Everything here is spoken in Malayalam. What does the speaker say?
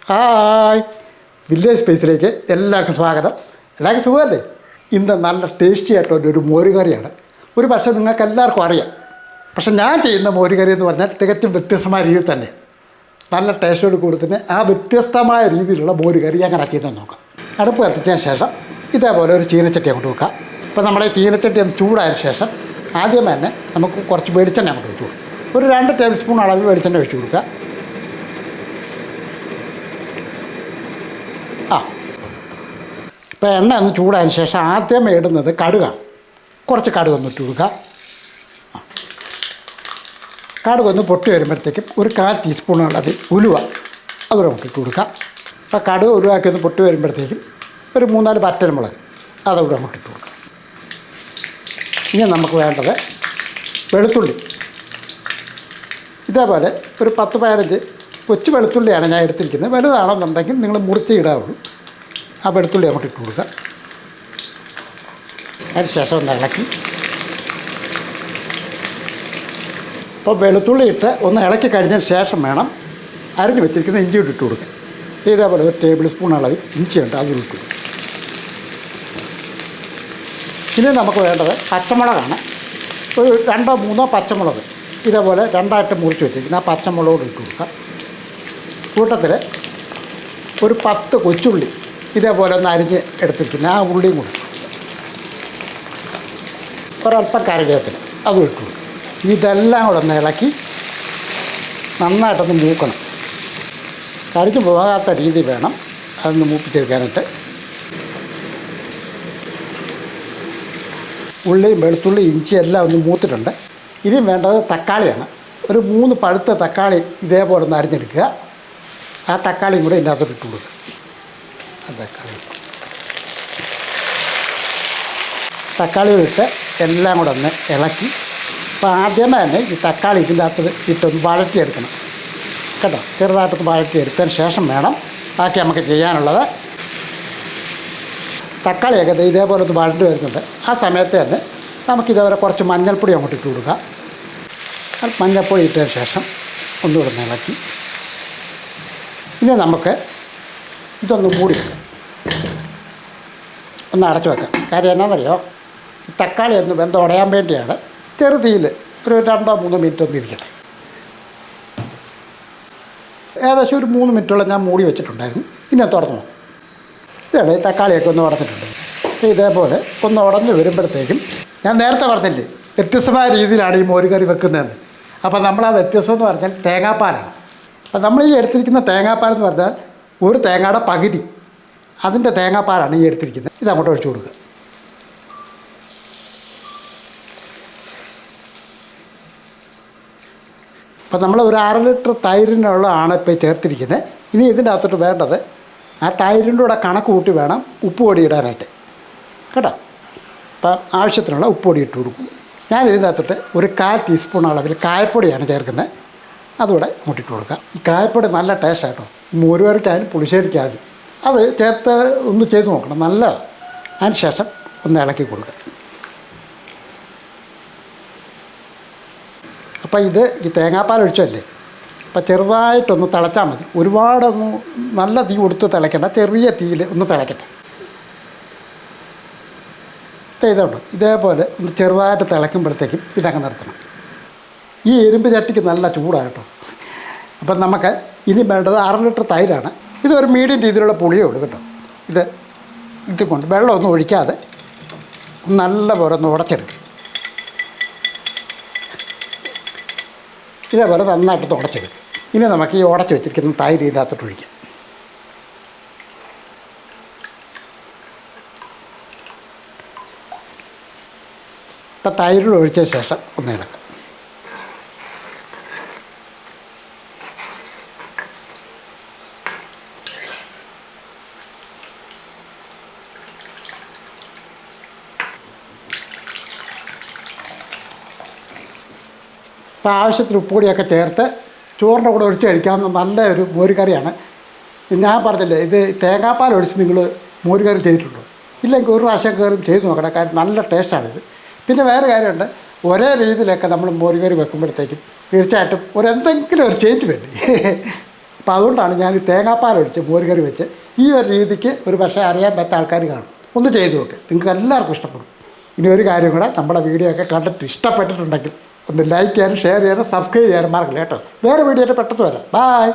ഹായ്, വില്ലേജ് സ്പേസിലേക്ക് എല്ലാവർക്കും സ്വാഗതം. എല്ലാവർക്കും സുഖമല്ലേ? ഇന്ന് നല്ല ടേസ്റ്റി ആയിട്ടുള്ളൊരു മോരുകറിയാണ്. ഒരു പക്ഷേ നിങ്ങൾക്ക് എല്ലാവർക്കും അറിയാം. പക്ഷെ ഞാൻ ചെയ്യുന്ന മോരുകറി എന്ന് പറഞ്ഞാൽ തികച്ചും വ്യത്യസ്തമായ രീതിയിൽ തന്നെ നല്ല ടേസ്റ്റോട് കൂടി തന്നെ ആ വ്യത്യസ്തമായ രീതിയിലുള്ള മോരുകറി എങ്ങനെ ചെയ്യുന്നത് നോക്കാം. അടുപ്പ് കത്തിച്ചതിന് ശേഷം ഇതേപോലെ ഒരു ചീനച്ചട്ടി അങ്ങോട്ട് വെക്കാം. ഇപ്പോൾ നമ്മുടെ ചീനച്ചട്ടി ഒന്ന് ചൂടായതിനു ശേഷം ആദ്യം തന്നെ നമുക്ക് കുറച്ച് വെളിച്ചെണ്ണ അങ്ങോട്ട് വെച്ച് കൊടുക്കും. ഒരു 2 ടേബിൾ സ്പൂൺ അളവിൽ വെളിച്ചെണ്ണ ഒഴിച്ച് കൊടുക്കുക. ഇപ്പോൾ എണ്ണ ഒന്ന് ചൂടായതിന് ശേഷം ആദ്യമേ ഇടുന്നത് കടുകാണ്. കുറച്ച് കടുകൊന്ന് ഇട്ട് കൊടുക്കുക. കടുകൊന്ന് പൊട്ടി വരുമ്പോഴത്തേക്കും ഒരു 1/4 ടീസ്പൂൺ അളവിൽ ഉലുവ അതുകൂടെ നമുക്ക് ഇട്ട് കൊടുക്കാം. അപ്പോൾ കടുക് ഉലുവാക്കി ഒന്ന് പൊട്ടി വരുമ്പോഴത്തേക്കും ഒരു 3-4 വറ്റൽമുളക് അതുകൂടെ നമുക്ക് ഇട്ട് കൊടുക്കാം. ഇനി നമുക്ക് വേണ്ടത് വെളുത്തുള്ളി. ഇതേപോലെ ഒരു 10-15 കൊച്ചു വെളുത്തുള്ളിയാണ് ഞാൻ എടുത്തിരിക്കുന്നത്. വലുതാണെന്നുണ്ടെങ്കിൽ നിങ്ങൾ മുറിച്ച് ഇടാവുള്ളൂ. ആ വെളുത്തുള്ളി നമുക്ക് ഇട്ട് കൊടുക്കുക. അതിന് ശേഷം ഒന്ന് ഇളക്കി. അപ്പോൾ വെളുത്തുള്ളി ഇട്ട് ഒന്ന് ഇളക്കി കഴിഞ്ഞതിന് ശേഷം വേണം അരിഞ്ഞ് വെച്ചിരിക്കുന്ന ഇഞ്ചി ഇട്ട് കൊടുക്കുക. ഇതേപോലെ ഒരു ടേബിൾ സ്പൂൺ അളവിൽ ഇഞ്ചിയുണ്ട്, അതും ഇട്ട് കൊടുക്കുക. ഇനി നമുക്ക് വേണ്ടത് പച്ചമുളകാണ്. ഒരു 2-3 പച്ചമുളക് ഇതേപോലെ 2ആയിട്ട് മുറിച്ച് വെച്ചിരിക്കുന്ന ആ പച്ചമുളകോട് ഇട്ട് കൊടുക്കുക. കൂട്ടത്തിൽ ഒരു 10 കൊച്ചുള്ളി ഇതേപോലെ ഒന്ന് അരിഞ്ഞ് എടുത്തിരിക്കുന്ന ആ ഉള്ളിയും കൂടി, ഒരല്പം കറിവേപ്പില അതും ഇട്ട് കൊടുക്കും. ഇതെല്ലാം കൂടെ ഒന്ന് ഇളക്കി നന്നായിട്ടൊന്ന് മൂക്കണം. കരിഞ്ഞു പോകാത്ത രീതി വേണം അതൊന്ന് മൂപ്പിച്ചെടുക്കാനായിട്ട്. ഉള്ളിയും വെളുത്തുള്ളി ഇഞ്ചി എല്ലാം ഒന്ന് മൂത്തിട്ടുണ്ട്. ഇനിയും വേണ്ടത് തക്കാളിയാണ്. ഒരു 3 പഴുത്ത തക്കാളി ഇതേപോലെ ഒന്ന് അരിഞ്ഞെടുക്കുക. ആ തക്കാളിയും കൂടെ ഇതിൻ്റെ അകത്തോട്ട് ഇട്ട് കൊടുക്കുക. തക്കാളി ഇട്ട് എല്ലാം കൂടെ ഒന്ന് ഇളക്കി. അപ്പോൾ ആദ്യമേ തന്നെ ഈ തക്കാളി ഇതിൻ്റെ അകത്ത് ഇട്ടൊന്ന് വഴറ്റിയെടുക്കണം കേട്ടോ. ചെറുതായിട്ടൊന്ന് വഴറ്റിയെടുത്തതിന് ശേഷം വേണം ബാക്കി നമുക്ക് ചെയ്യാനുള്ളത്. തക്കാളിയൊക്കെ ഇതേപോലെ ഒന്ന് വഴണ്ടി വരുന്നുണ്ട്. ആ സമയത്ത് തന്നെ നമുക്കിതേപോലെ കുറച്ച് മഞ്ഞൾപ്പൊടി അങ്ങോട്ട് ഇട്ട് കൊടുക്കാം. മഞ്ഞൾപ്പൊടി ഇട്ടതിന് ശേഷം ഒന്നുകൂടെ ഒന്ന് ഇളക്കി. ഇനി നമുക്ക് ഇതൊന്ന് മൂടി വെക്കാം, ഒന്ന് അടച്ചു വെക്കാം. കാര്യം എന്നാണെന്നറിയോ, തക്കാളി ഒന്ന് വെന്തുടയാൻ വേണ്ടിയാണ്. ചെറുതീയിൽ ഒരു 2-3 മിനിറ്റ് ഒന്ന് ഇരിക്കട്ടെ. ഏകദേശം ഒരു 3 മിനിറ്റോളം ഞാൻ മൂടി വെച്ചിട്ടുണ്ടായിരുന്നു. ഇനി തുറന്നു നോക്കാം. ഇതാണ് ഈ തക്കാളിയൊക്കെ ഒന്ന് ഉടഞ്ഞിട്ടുണ്ട്. ഇതേപോലെ ഒന്ന് ഉടഞ്ഞ് വരുമ്പോഴത്തേക്കും ഞാൻ നേരത്തെ പറഞ്ഞില്ലേ വ്യത്യസ്തമായ രീതിയിലാണ് ഈ മോരുകറി വെക്കുന്നതെന്ന്. അപ്പോൾ നമ്മൾ ആ വ്യത്യസ്തം എന്ന് പറഞ്ഞാൽ തേങ്ങാപ്പാലാണ്. അപ്പോൾ നമ്മൾ ഈ എടുത്തിരിക്കുന്ന തേങ്ങാപ്പാൽ എന്ന് പറഞ്ഞാൽ ഒരു തേങ്ങയുടെ പകുതി അതിൻ്റെ തേങ്ങാപ്പാലാണ് ഈ എടുത്തിരിക്കുന്നത്. ഇത് അങ്ങോട്ട് ഒഴിച്ചു കൊടുക്കുക. അപ്പോൾ നമ്മൾ ഒരു 6 ലിറ്റർ തൈരിനുള്ളതാണ് ഇപ്പോൾ ചേർത്തിരിക്കുന്നത്. ഇനി ഇതിൻ്റെ അകത്തോട്ട് വേണ്ടത് ആ തൈരിൻ്റെ കൂടെ കണക്ക് കൂട്ടി വേണം ഉപ്പ് പൊടി ഇടാനായിട്ട് കേട്ടോ. അപ്പം ആവശ്യത്തിനുള്ള ഉപ്പ് പൊടി ഇട്ട് കൊടുക്കും. ഞാൻ ഇതിൻ്റെ അകത്തോട്ട് ഒരു 1/4 ടീസ്പൂൺ അളവിൽ കായപ്പൊടിയാണ് ചേർക്കുന്നത്. അതുകൂടെ ഇങ്ങോട്ടിട്ട് കൊടുക്കാം. ഈ കായപ്പൊടി നല്ല ടേസ്റ്റ് കേട്ടോ. മോരുകറിക്കായാലും പുളിശ്ശേരിക്കായാലും അത് ചേർത്ത് ഒന്ന് ചെയ്ത് നോക്കണം, നല്ലതാണ്. അതിന് ശേഷം ഒന്ന് ഇളക്കി കൊടുക്കുക. അപ്പോൾ ഇത് ഈ തേങ്ങാപ്പാൽ ഒഴിച്ചല്ലേ, അപ്പോൾ ചെറുതായിട്ടൊന്ന് തിളച്ചാൽ മതി. ഒരുപാടൊന്ന് നല്ല തീ കൊടുത്ത് തിളയ്ക്കേണ്ട, ചെറിയ തീയിൽ ഒന്ന് തിളയ്ക്കട്ടെ. ഇതുണ്ട്, ഇതേപോലെ ഒന്ന് ചെറുതായിട്ട് തിളയ്ക്കുമ്പോഴത്തേക്കും ഇതങ്ങ് നിർത്തണം. ഈ ഇരുമ്പ് ചട്ടിക്ക് നല്ല ചൂടാണ് കേട്ടോ. അപ്പം നമുക്ക് ഇനി വേണ്ടത് 6 ലിറ്റർ തൈരാണ്. ഇതൊരു മീഡിയം രീതിയിലുള്ള പുളിയേ ഉള്ളൂ കേട്ടോ. ഇത് കൊണ്ട് വെള്ളമൊന്നും ഒഴിക്കാതെ നല്ലപോലെ ഒന്ന് ഉടച്ചെടുക്കുക. ഇതേപോലെ നന്നായിട്ട് ഉടച്ചെടുക്കുക. ഇനി നമുക്ക് ഈ ഉടച്ച് വെച്ചിരിക്കുന്ന തൈര് ഇതിനകത്തോട്ട് ഒഴിക്കാം. ഇപ്പം തൈര് ഒഴിച്ചതിന് ശേഷം ഒന്ന് ഇളക്കാം. അപ്പോൾ ആവശ്യത്തിന് ഉപ്പുപൊടിയൊക്കെ ചേർത്ത് ചോറിൻ്റെ കൂടെ ഒഴിച്ച് കഴിക്കാവുന്ന നല്ല ഒരു മോരുകറിയാണ്. ഞാൻ പറഞ്ഞില്ലേ, ഇത് തേങ്ങാപ്പാൽ ഒഴിച്ച് നിങ്ങൾ മോരുകറി ചെയ്തിട്ടുണ്ടോ? ഇല്ലെങ്കിൽ ഒരു പ്രാവശ്യം കയറി ചെയ്ത് നോക്കണം. കാര്യം നല്ല ടേസ്റ്റാണിത്. പിന്നെ വേറെ കാര്യമുണ്ട്, ഒരേ രീതിയിലൊക്കെ നമ്മൾ മോരുകറി വെക്കുമ്പോഴത്തേക്കും തീർച്ചയായിട്ടും എന്തെങ്കിലും ഒരു ചേഞ്ച് വേണ്ടി. അപ്പോൾ അതുകൊണ്ടാണ് ഞാൻ ഈ തേങ്ങാപ്പാലൊഴിച്ച് മോരുകറി വെച്ച് ഈ ഒരു രീതിക്ക് ഒരു പക്ഷേ അറിയാൻ പറ്റാത്ത ആൾക്കാർ കാണും. ഒന്ന് ചെയ്തു നോക്ക്, നിങ്ങൾക്ക് എല്ലാവർക്കും ഇഷ്ടപ്പെടും. ഇനി ഒരു കാര്യം കൂടെ, നമ്മുടെ വീഡിയോ ഒക്കെ കണ്ടിട്ട് ഇഷ്ടപ്പെട്ടിട്ടുണ്ടെങ്കിൽ ഒന്ന് ലൈക്ക് ചെയ്യാനും ഷെയർ ചെയ്യാനും സബ്സ്ക്രൈബ് ചെയ്യാനും മറക്കില്ല കേട്ടോ. വേറെ വീഡിയോ ആയിട്ട് പെട്ടെന്ന് വരാം. ബായ്.